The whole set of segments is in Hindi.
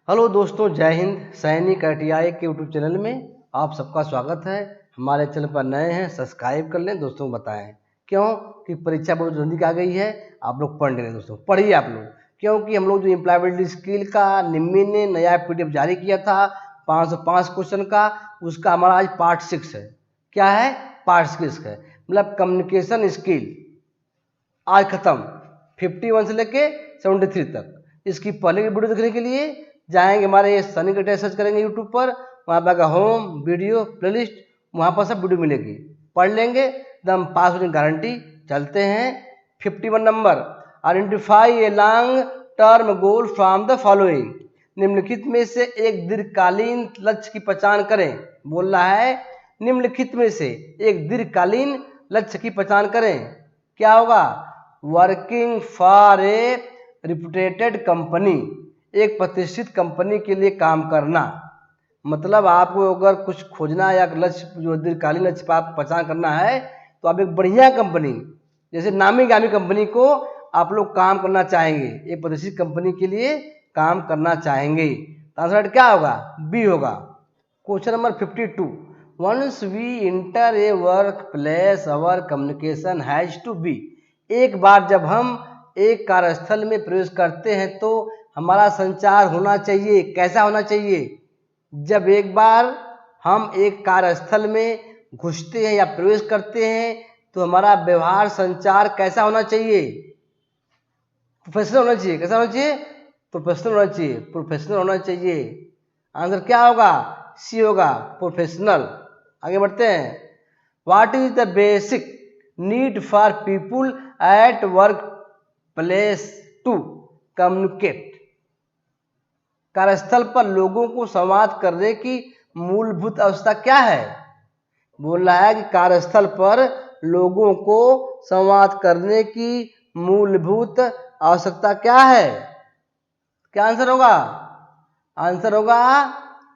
हेलो दोस्तों, जय हिंद। सैनिक ITI के यूट्यूब चैनल में आप सबका स्वागत है। हमारे चैनल पर नए हैं, सब्सक्राइब कर लें। दोस्तों बताएं क्यों कि परीक्षा बहुत जल्दी आ गई है, आप लोग पढ़ लें। दोस्तों पढ़िए आप लोग, क्योंकि हम लोग जो एम्प्लॉयबिलिटी स्किल का निम्मी ने नया PDF जारी किया था 505 क्वेश्चन का, उसका हमारा आज पार्ट 6 है। क्या है? पार्ट 6 है, मतलब कम्युनिकेशन स्किल आज खत्म 51 से लेके 73 तक। इसकी पहले की वीडियो देखने के लिए जाएंगे हमारे सैनिक ITI सर्च करेंगे यूट्यूब पर, वहाँ पर होम वीडियो प्लेलिस्ट, वहाँ पर सब वीडियो मिलेगी। पढ़ लेंगे एकदम पास होने की गारंटी। चलते हैं 51 number. Identify a long term goal from the following. निम्नलिखित में से एक दीर्घकालीन लक्ष्य की पहचान करें। बोल रहा है निम्नलिखित में से एक दीर्घकालीन लक्ष्य की पहचान करें। क्या होगा? Working for a reputed company, एक प्रतिष्ठित कंपनी के लिए काम करना। मतलब आपको अगर कुछ खोजना या लक्ष्य जो दीर्घकालीन लक्ष्य पर आप पहचान करना है, तो आप एक बढ़िया कंपनी, जैसे नामी गामी कंपनी को आप लोग काम करना चाहेंगे, एक प्रतिष्ठित कंपनी के लिए काम करना चाहेंगे। तो आंसर क्या होगा? बी होगा। Question number 52। Once we enter a workplace our communication has to be. एक बार जब हम एक कार्यस्थल में प्रवेश करते हैं तो हमारा संचार होना चाहिए। कैसा होना चाहिए? जब एक बार हम एक कार्यस्थल में घुसते हैं या प्रवेश करते हैं तो हमारा व्यवहार संचार कैसा होना चाहिए? प्रोफेशनल होना चाहिए। कैसा होना चाहिए? प्रोफेशनल होना चाहिए। प्रोफेशनल होना चाहिए। आंसर क्या होगा? सी होगा, प्रोफेशनल। आगे बढ़ते हैं। What is the basic need for people at workplace to communicate. कार्यस्थल पर लोगों को संवाद करने की मूलभूत आवश्यकता क्या है? बोल रहा है कि कार्यस्थल पर लोगों को संवाद करने की मूलभूत आवश्यकता क्या है? क्या आंसर होगा? आंसर होगा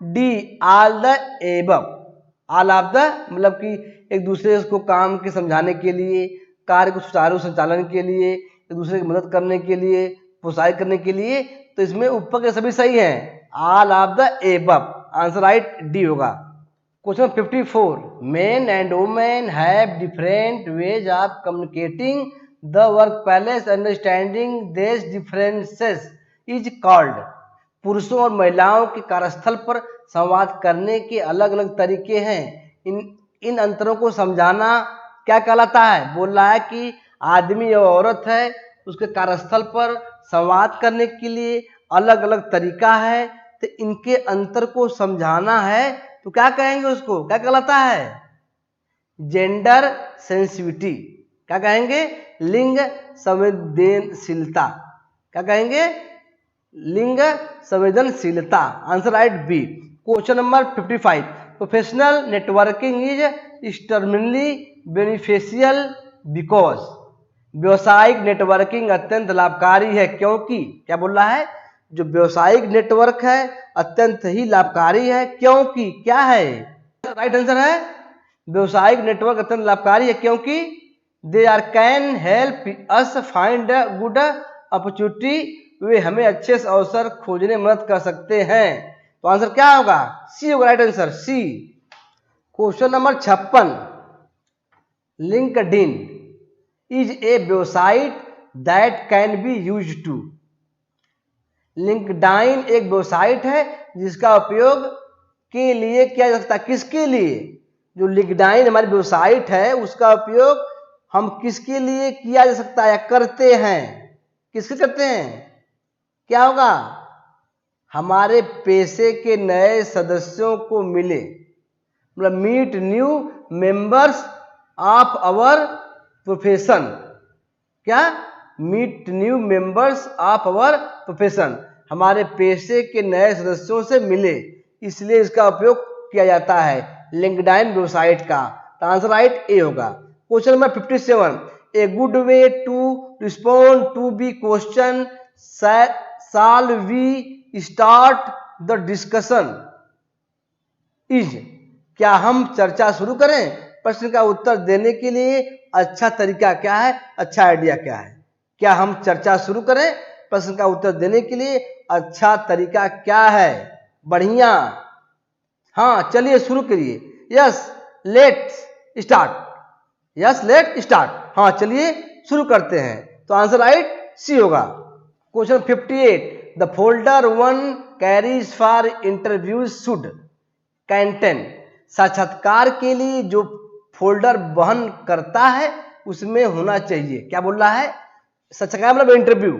D, all the above. All of the मतलब कि एक दूसरे को काम के समझाने के लिए, कार्य को सुचारू संचालन के लिए, एक दूसरे की मदद करने के लिए, प्रोत्साहित करने के लिए। तो इसमें ऊपर के सभी सही हैं, all of the above. Answer right D होगा। Question 54। Men and women have different ways of communicating the work place. Understanding this differences is called. पुरुषों और महिलाओं के कार्यस्थल पर संवाद करने के अलग अलग तरीके हैं। इन अंतरों को समझाना क्या कहलाता है? बोल रहा है कि आदमी या औरत है, उसके कार्यस्थल पर संवाद करने के लिए अलग अलग तरीका है, तो इनके अंतर को समझाना है तो क्या कहेंगे? उसको क्या कहलाता है? Gender sensitivity. क्या कहेंगे? लिंग संवेदनशीलता। क्या कहेंगे? लिंग संवेदनशीलता। Answer right B. Question number 55। Professional networking is extremely beneficial because. व्यावसायिक नेटवर्किंग अत्यंत लाभकारी है क्योंकि। क्या बोल रहा है? जो व्यावसायिक नेटवर्क है अत्यंत ही लाभकारी है क्योंकि। क्या है? राइट आंसर है व्यावसायिक नेटवर्क अत्यंत लाभकारी है क्योंकि they are can help us find good opportunity. वे हमें अच्छे से अवसर खोजने में मदद कर सकते हैं। तो आंसर क्या होगा? सी होगा, right answer C. Question number 56। LinkedIn is a website that can be use to. LinkedIn एक वेबसाइट है जिसका उपयोग के लिए किया जा सकता है। किसके लिए? जो लिंक्डइन हमारी वेबसाइट है उसका उपयोग हम किसके लिए किया जा सकता है या करते हैं? किसके करते हैं? क्या होगा? हमारे पेशे के नए सदस्यों को मिले, मतलब meet new members of our profession. क्या? Meet new members of our profession, हमारे पेशे के नए सदस्यों से मिले, इसलिए इसका उपयोग किया जाता है लिंक्डइन वेबसाइट का। तो आंसर राइट ए होगा। Question number 57। A good way to respond to be question shall we start the discussion is. क्या हम चर्चा शुरू करें? प्रश्न का उत्तर देने के लिए अच्छा तरीका क्या है? अच्छा आइडिया क्या है? क्या हम चर्चा शुरू करें? प्रश्न का उत्तर देने के लिए अच्छा तरीका क्या है? बढ़िया। हाँ, चलिए शुरू करिए। Yes let's start. Yes let start. हाँ, चलिए शुरू करते हैं। तो आंसर राइट सी होगा। Question 58, the folder one carries for interviews should contain. साक्षात्कार के लिए जो फोल्डर वहन करता है उसमें होना चाहिए। क्या बोल रहा है? साक्षात्कार मतलब इंटरव्यू,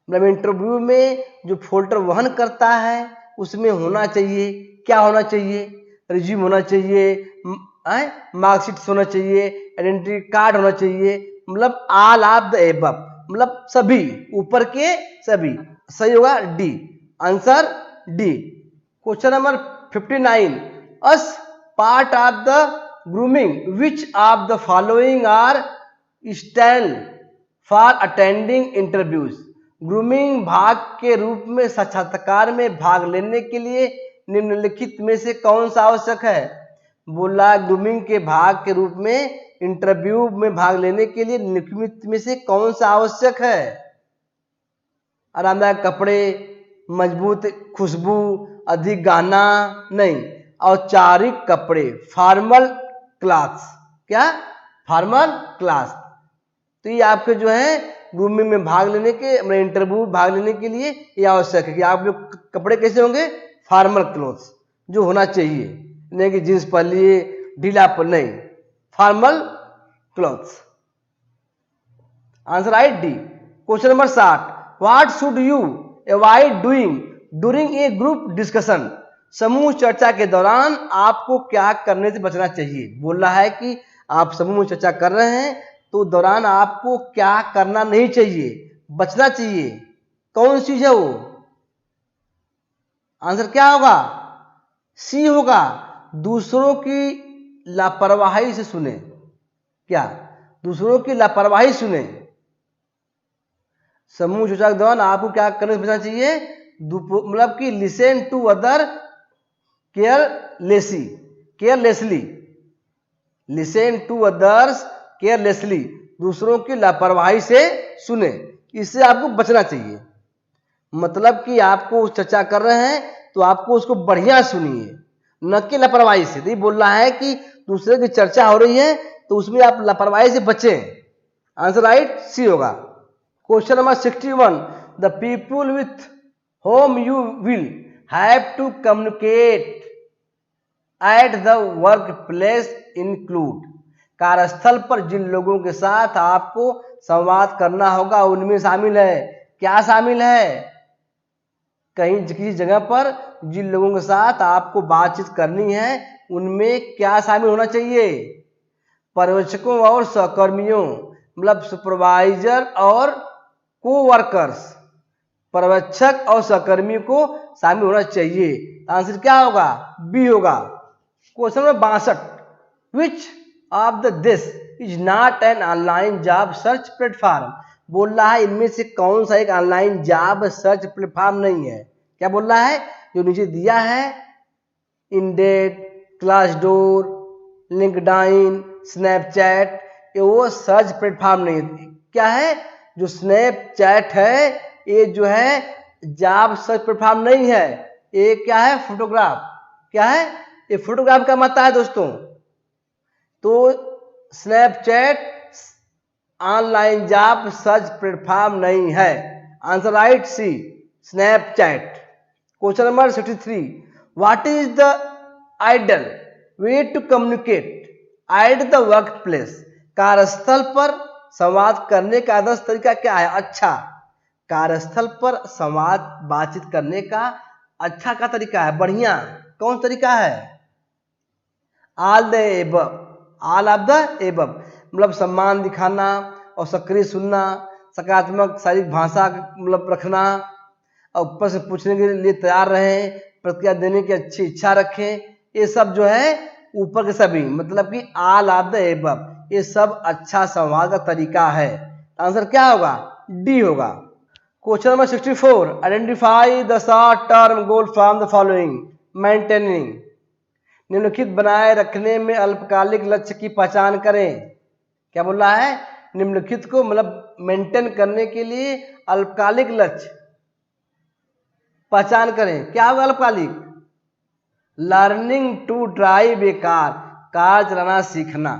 मतलब इंटरव्यू में जो फोल्डर वहन करता है उसमें होना चाहिए। क्या होना चाहिए? रिज्यूम होना चाहिए, मार्कशीट होना चाहिए, आइडेंटिटी कार्ड होना चाहिए, मतलब ऑल ऑफ द एबव, मतलब सभी, ऊपर के सभी। सही होगा D. Answer D. Question number 59, as part of the grooming which of the following are stand for attending interviews. Grooming भाग के रूप में साक्षात्कार में भाग लेने के लिए निम्नलिखित में से कौन सा आवश्यक है? बोला ग्रूमिंग के भाग के रूप में इंटरव्यू में भाग लेने के लिए निम्नलिखित में से कौन सा आवश्यक है? आरामदायक कपड़े, मजबूत खुशबू, अधिक गहना नहीं, औपचारिक कपड़े, फॉर्मल क्लास। क्या? Formal class. तो ये आपके जो है ग्रूमिंग में भाग लेने के, इंटरव्यू भाग लेने के लिए ये आवश्यक है कि आप जो कपड़े कैसे होंगे? फॉर्मल क्लोथ्स जो होना चाहिए, नहीं कि जींस पहन लिए, ढीला पर नहीं, formal clothes. Answer right D. Question number 60, what should you avoid doing during a group discussion. समूह चर्चा के दौरान आपको क्या करने से बचना चाहिए? बोल रहा है कि आप समूह में चर्चा कर रहे हैं तो दौरान आपको क्या करना नहीं चाहिए, बचना चाहिए। कौन सी चीज है वो? आंसर क्या होगा? सी होगा, दूसरों की लापरवाही से सुने। क्या? दूसरों की लापरवाही सुने। समूह चर्चा के दौरान आपको क्या करने से बचना चाहिए? मतलब कि listen to other carelessly. Listen to others carelessly, दूसरों की लापरवाही से सुने, इससे आपको बचना चाहिए। मतलब कि आपको चर्चा कर रहे हैं तो आपको उसको बढ़िया सुनिए, न कि लापरवाही से। तो ये बोल रहा है कि दूसरे की चर्चा हो रही है तो उसमें आप लापरवाही से बचें। आंसर राइट सी होगा। Question number 61, the people with whom you will have to communicate at the work place include. कार्यस्थल पर जिन लोगों के साथ आपको संवाद करना होगा उनमें शामिल है। क्या शामिल है? कहीं किसी जगह पर जिन लोगों के साथ आपको बातचीत करनी है उनमें क्या शामिल होना चाहिए? पर्यवेक्षकों और सहकर्मियों, मतलब सुपरवाइजर और कोवर्कर्स, पर्यवेक्षक और सहकर्मी को शामिल होना चाहिए। आंसर क्या होगा? बी होगा। Question number 62, which of the this is not an online job search platform. बोल रहा है इनमें से कौन सा एक ऑनलाइन जॉब सर्च प्लेटफॉर्म नहीं है। क्या बोल रहा है? जो नीचे दिया है, इंडेड, क्लासडोर, लिंक्डइन, स्नैपचैट, ये वो सर्च प्लेटफॉर्म नहीं है। क्या है? जो स्नैपचैट है ये जो है जॉब सर्च प्लेटफॉर्म नहीं है। ये क्या है? फोटोग्राफ। क्या है? ये फोटोग्राफ का मतलब है दोस्तों। तो Snapchat online job search platform नहीं है। Answer right C, Snapchat. Question number 63, what is the ideal way to communicate at the work place. कार्यस्थल पर संवाद करने का आदर्श तरीका क्या है? अच्छा, कार्यस्थल पर संवाद बातचीत करने का अच्छा का तरीका है, बढ़िया कौन तरीका है? All the above, all of the above, मतलब सम्मान दिखाना और सक्रिय सुनना, सकारात्मक शारीरिक भाषा मतलब रखना, और ऊपर से पूछने के लिए तैयार रहें, प्रतिक्रिया देने की अच्छी इच्छा रखें। ये सब जो है ऊपर के सभी, मतलब कि ऑल ऑफ द एबव, ये सब अच्छा संवाद का तरीका है। आंसर क्या होगा? डी होगा। Question number 64, identify the short term goal from the following. Maintaining, निम्नलिखित बनाए रखने में अल्पकालिक लक्ष्य की पहचान करें। क्या बोल रहा है? निम्नलिखित को मतलब मेंटेन करने के लिए अल्पकालिक लक्ष्य पहचान करें। क्या होगा अल्पकालिक? Learning to drive a car चलाना सीखना,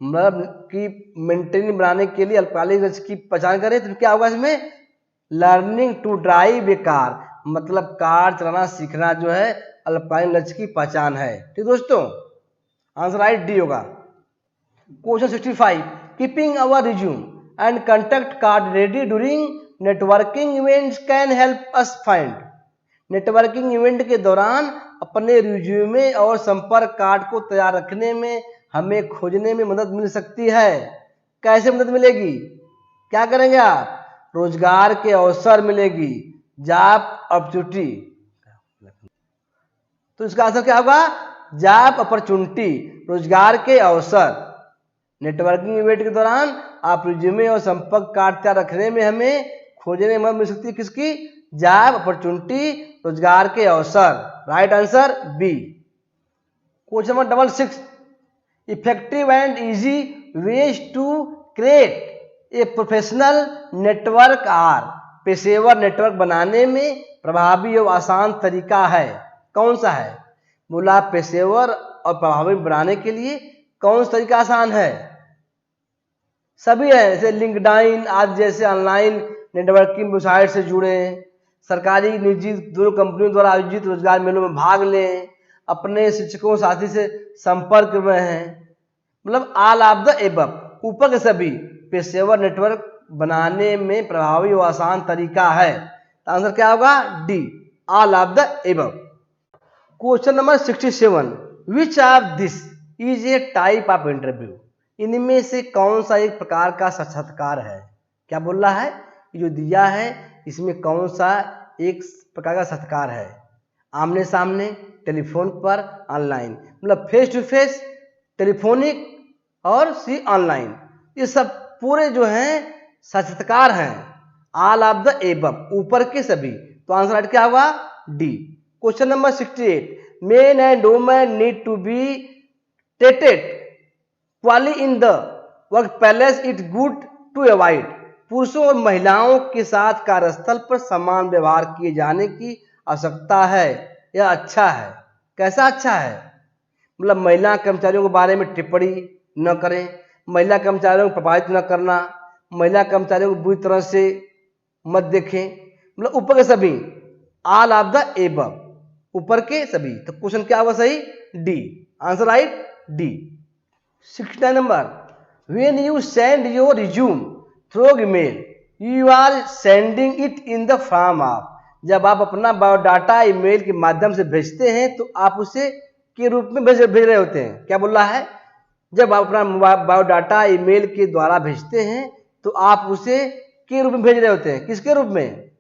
मतलब कि मेंटेन बनाने के लिए अल्पकालिक लक्ष्य की पहचान करें। तो क्या होगा इसमें? Learning to drive a car, मतलब कार चलाना सीखना जो है अल्पकालिक लक्ष्य की पहचान है। ठीक दोस्तों, आंसर राइट डी होगा। Question 65, keeping our resume and contact card ready during networking events can help us find. Networking event के दौरान अपने रिज्यूमे और संपर्क कार्ड को तैयार रखने में हमें खोजने में मदद मिल सकती है। कैसे मदद मिलेगी? क्या करेंगे आप? रोजगार के अवसर मिलेगी, जॉब अपॉर्चुनिटी। तो इसका आंसर क्या होगा? जॉब अपॉर्चुनिटी, रोजगार के अवसर। नेटवर्किंग इवेंट के दौरान आप रिज्यूमे और संपर्क कार्ड तैयार रखने में हमें खोजने में मदद मिल सकती है। किसकी? जॉब अपॉर्चुनिटी, रोजगार के अवसर। Right answer B. Question number 66, effective and easy ways to create a professional network are. पेशेवर नेटवर्क बनाने में प्रभावी और आसान तरीका है। कौन सा है? बोला पेशेवर और प्रभावी बनाने के लिए कौन सा तरीका आसान है? सभी है, जैसे लिंक्डइन आदि जैसे ऑनलाइन नेटवर्किंग वेबसाइट से जुड़े, सरकारी निजी दोनों कंपनियों द्वारा आयोजित रोजगार मेलों में भाग लें, अपने शिक्षकों साथी से संपर्क में हैं, मतलब ऑल ऑफ द एबव, ऊपर के सभी पेशेवर नेटवर्क बनाने में प्रभावी और आसान तरीका है। तो आंसर क्या होगा? D, all of the above. Question number 67, which of this is a type of interview. इनमें से कौन सा एक प्रकार का साक्षात्कार है? क्या बोल रहा है? जो दिया है इसमें कौन सा एक प्रकार का साक्षात्कार है? आमने सामने, टेलीफोन पर, ऑनलाइन, मतलब फेस टू फेस, टेलीफोनिक और सी ऑनलाइन, ये सब पूरे जो हैं साक्षात्कार हैं। ऑल ऑफ द एबव, ऊपर के सभी। तो आंसर राइट क्या होगा? D. Question number 68, men and women need to be treated equally in the work place, it good to avoid. पुरुषों और महिलाओं के साथ कार्यस्थल पर समान व्यवहार किए जाने की आवश्यकता है, यह अच्छा है। कैसा अच्छा है? मतलब महिला कर्मचारियों के बारे में टिप्पणी न करें, महिला कर्मचारियों को प्रभावित न करना, महिला कर्मचारियों को बुरी तरह से मत देखें, मतलब ऊपर के सभी, ऑल ऑफ द एबव, ऊपर के सभी। तो क्वेश्चन क्या होगा सही? D, answer right D. 69 number, when you send your resume through email you are sending it in the form of. जब आप अपना बायोडाटा ईमेल के माध्यम से भेजते हैं तो आप उसे के रूप में भेज रहे होते हैं। क्या बोल रहा है? जब आप अपना बायोडाटा ईमेल के द्वारा भेजते हैं तो आप उसे के रूप में भेज रहे होते हैं। किसके रूप में?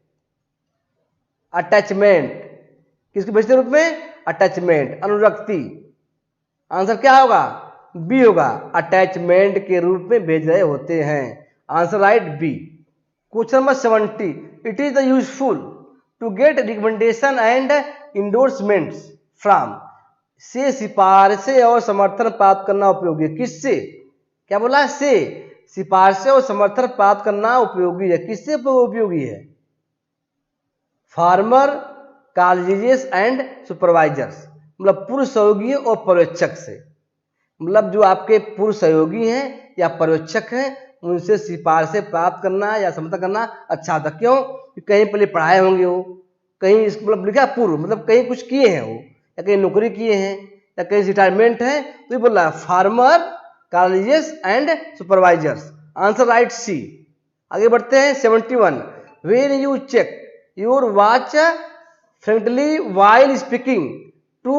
अटैचमेंट। किसके भेजते रूप में? अटैचमेंट, अनुरक्ति। आंसर क्या होगा? बी होगा, अटैचमेंट के रूप में भेज रहे होते हैं। Answer right B. Question number 70, it is the useful to get recommendation and endorsements from. से सिफारिशें और समर्थन प्राप्त करना उपयोगी है। किससे? क्या बोला? से सिफारिशें और समर्थन प्राप्त करना उपयोगी है। किससे उपयोगी है? फार्मर, कॉलेजेस एंड सुपरवाइजर्स, मतलब पूर्व सहयोगी और पर्यवेक्षक से। मतलब जो आपके पूर्व सहयोगी हैं या पर्यवेक्षक हैं उनसे सिफारिशें प्राप्त करना या समर्थन करना अच्छा होता। क्यों? कहीं पहले पढ़ाए होंगे वो, कहीं मतलब लिखा पूर्व, मतलब कहीं कुछ किए हैं वो, या कहीं नौकरी किए हैं, या कहीं रिटायरमेंट है, तो ये बोल रहा है farmer, colleges and supervisors. Answer right C. आगे बढ़ते हैं 71, when you check your watch frankly while speaking to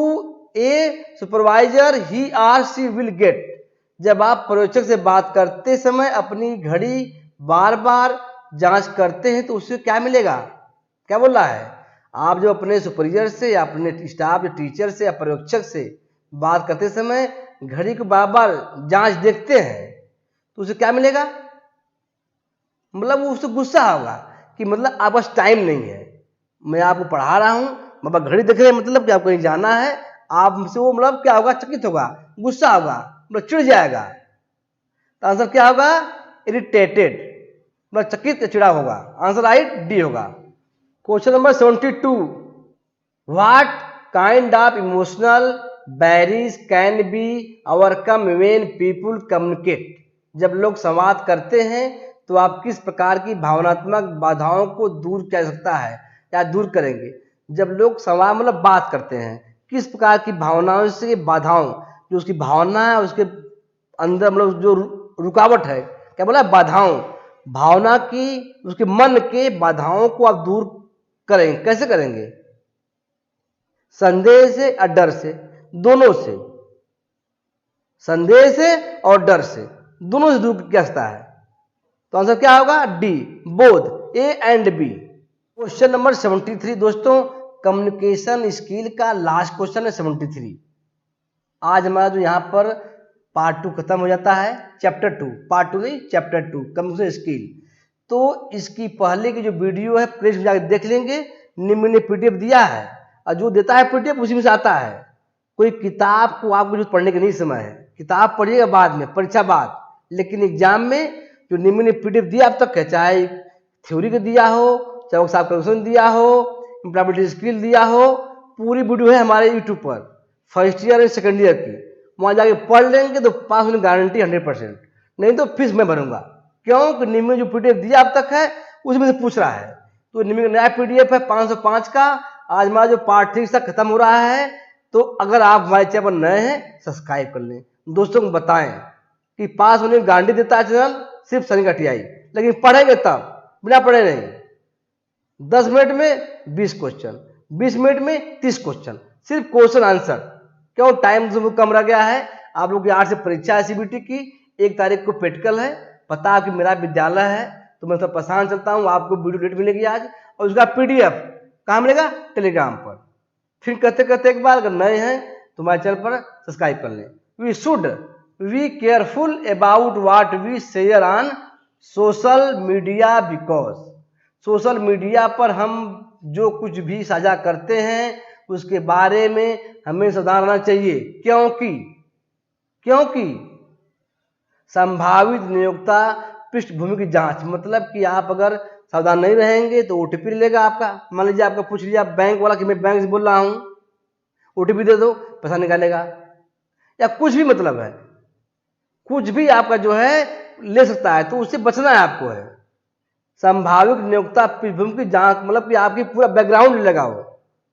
a supervisor he or she will get. जब आप पर्यवेक्षक से बात करते समय अपनी घड़ी बार बार जांच करते हैं तो उससे क्या मिलेगा? क्या बोल रहा है? आप जो अपने सुपरवाइजर से या अपने स्टाफ या टीचर से या पर्यवेक्षक से बात करते समय घड़ी को बार बार जांच देखते हैं तो उसे क्या मिलेगा? मतलब उससे गुस्सा होगा कि मतलब आपके पास टाइम नहीं है, मैं आपको पढ़ा रहा हूँ, बाबा घड़ी देख रहे हैं, मतलब कि आपको कहीं जाना है, आपसे वो मतलब क्या होगा? चकित होगा, गुस्सा होगा, मतलब चिढ़ जाएगा। तो आंसर क्या होगा? इरिटेटेड, मतलब चकित या चिड़ा होगा। आंसर राइट डी होगा। Question number 72, what kind of emotional barriers can be overcome when people communicate. जब लोग संवाद करते हैं तो आप किस प्रकार की भावनात्मक बाधाओं को दूर किया जा सकता है या दूर करेंगे। जब लोग संवाद मतलब बात करते हैं, किस प्रकार की भावनाओं से बाधाओं, जो उसकी भावना है उसके अंदर मतलब जो रुकावट है, क्या बोला, बाधाओं, भावना की, उसके मन के बाधाओं को आप दूर करेंगे। कैसे करेंगे? संदेह से और डर से, दोनों से, संदेह से और डर से, दोनों से दूर किया जाता है। तो आंसर क्या होगा? D, both, A and B. Question number 73 दोस्तों, कम्युनिकेशन स्किल का लास्ट क्वेश्चन है 73। आज हमारा जो यहाँ पर पार्ट 2 खत्म हो जाता है, चैप्टर 2, पार्ट 2 नहीं, चैप्टर 2 कम्युनिकेशन स्किल। तो इसकी पहले की जो वीडियो है प्लीज जाकर देख लेंगे, निम्न ने पीडीएफ दिया है और जो देता है पीडीएफ उसी में से आता है। कोई किताब को आपको जो पढ़ने का नहीं समय है, किताब पढ़िएगा बाद में, परीक्षा बाद, लेकिन एग्जाम में जो निम्न ने पीडीएफ दिया अब तक है, चाहे थ्योरी का दिया हो, चाहे वो कैलकुलेशन दिया हो, इम्प्लॉयबिलिटी स्किल दिया हो, पूरी वीडियो है हमारे यूट्यूब पर, फर्स्ट ईयर और सेकेंड ईयर की। वहाँ जाके पढ़ लेंगे तो पास होने गारंटी 100%, नहीं तो फीस मैं भरूंगा। क्यों कि निम्न जो पीडीएफ दिया अब तक है उसमें से पूछ रहा है। तो निम्न का नया पीडीएफ है 505 का। आज हमारा जो पार्ट 3 तक खत्म हो रहा है। तो अगर आप हमारे चैनल पर नए हैं सब्सक्राइब कर लें, दोस्तों को बताएं कि पास होने की गारंटी देता है चैनल सिर्फ सैनिक आरटीआई, लेकिन पढ़ेंगे तब, बिना पढ़े नहीं। 10 मिनट में 20 क्वेश्चन, 20 मिनट में 30 क्वेश्चन, सिर्फ क्वेश्चन आंसर। क्यों? टाइम जो कम रह गया है। आप लोग की 8 से परीक्षा है सीबीटी की, 1 तारीख को प्रैक्टिकल है। पता है कि मेरा विद्यालय है तो मैं सब परेशान चलता हूँ, आपको वीडियो डेट मिलेगी आज, और उसका पीडीएफ कहाँ मिलेगा? टेलीग्राम पर। फिर कहते कहते एक बार अगर नए हैं तो हमारे चैनल पर सब्सक्राइब कर लें। We should be careful about what we share on social media, because social media पर हम जो कुछ भी साझा करते हैं उसके बारे में हमें सावधान रहना चाहिए। क्योंकि संभावित नियोक्ता पृष्ठभूमि की जांच, मतलब कि आप अगर सावधान नहीं रहेंगे तो ओटीपी लेगा आपका। मान लीजिए आपका पूछ लिया बैंक वाला कि मैं बैंक से बोल रहा हूं, ओटीपी दे दो, पैसा निकालेगा, या कुछ भी मतलब है, कुछ भी आपका जो है ले सकता है, तो उससे बचना है आपको है। संभावित नियोक्ता पृष्ठभूमि की जांच मतलब कि आपकी पूरा बैकग्राउंड लेगा, वो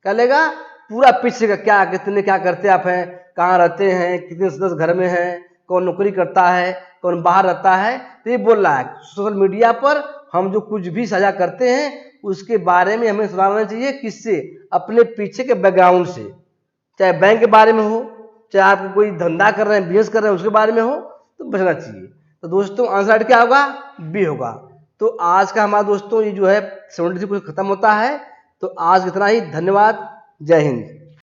क्या लेगा? पूरा पीछे का, क्या कितने क्या करते आप हैं, कहाँ रहते हैं, कितने सदस्य घर में हैं, कौन नौकरी करता है, कौन बाहर रहता है। तो ये बोल रहा है सोशल मीडिया पर हम जो कुछ भी साझा करते हैं उसके बारे में हमें सुनाना चाहिए। किससे? अपने पीछे के बैकग्राउंड से, चाहे बैंक के बारे में हो, चाहे आप कोई धंधा कर रहे हैं, बिजनेस कर रहे हैं, उसके बारे में हो, तो बचना चाहिए। तो दोस्तों आंसर क्या होगा? बी होगा। तो आज का हमारा दोस्तों ये जो है 73 कुछ खत्म होता है। तो आज इतना ही, धन्यवाद, जय हिंद।